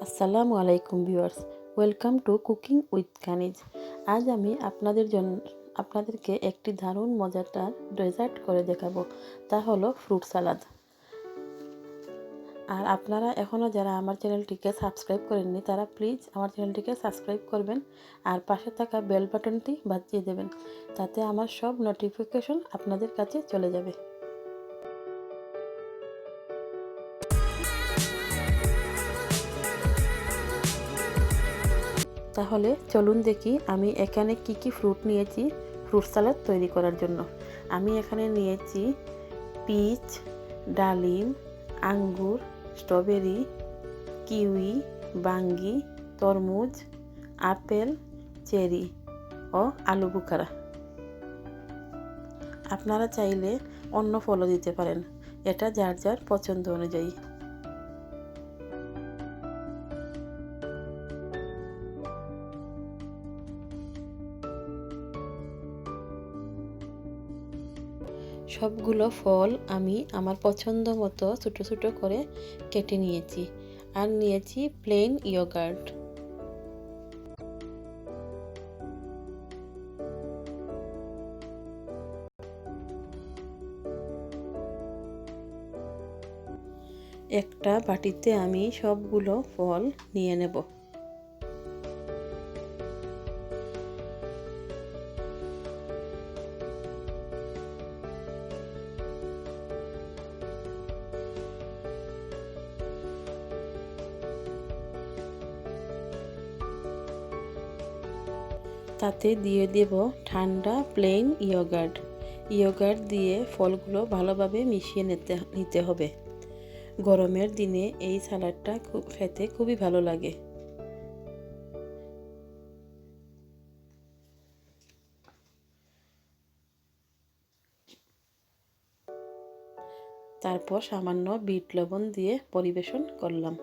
আসসালামু আলাইকুম viewers, welcome to cooking with Kaniz. আজ আমি আপনাদেরকে একটি দারুণ মজাদার ডেজার্ট করে দেখাবো, তা হলো ফ্রুট সালাদ। আর আপনারা এখনও যারা আমার চ্যানেলটিকে সাবস্ক্রাইব করেননি তারা প্লিজ আমার চ্যানেলটিকে সাবস্ক্রাইব করবেন আর পাশে থাকা বেল বাটনটি বাজিয়ে দেবেন, তাতে আমার সব নোটিফিকেশন আপনাদের কাছে চলে যাবে। তাহলে চলুন দেখি আমি এখানে কি ফ্রুট নিয়েছি ফ্রুট সালাদ তৈরি করার জন্য। আমি এখানে নিয়েছি পিচ, ডালিম, আঙ্গুর, স্ট্রবেরি, কিউই, বাঙ্গি, তরমুজ, আপেল, চেরি ও আলু বুখারা। আপনারা চাইলে অন্য ফলও দিতে পারেন, এটা যার যার পছন্দ অনুযায়ী। সবগুলো ফল আমি আমার পছন্দ মতো ছোটো ছোটো করে কেটে নিয়েছি আর নিয়েছি প্লেন ইয়োগার্ট। একটা বাটিতে আমি সবগুলো ফল নিয়ে নেব। তাতে দিয়ে দেব ঠান্ডা প্লেন ইয়োগার্ট দিয়ে ফলগুলো ভালোভাবে মিশিয়ে নিতে হবে। গরমের দিনে এই সালাডটা খেতে খুবই ভালো লাগে। তারপর সামান্য বিট লবণ দিয়ে পরিবেশন করলাম।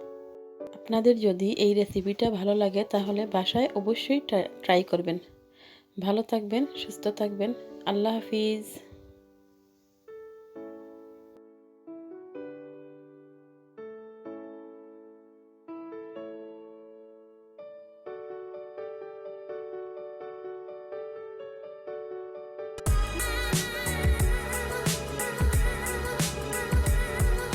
আপনাদের যদি এই রেসিপিটা ভালো লাগে তাহলে বাসায় অবশ্যই ট্রাই করবেন। ভালো থাকবেন, সুস্থ থাকবেন। আল্লাহ হাফিজ।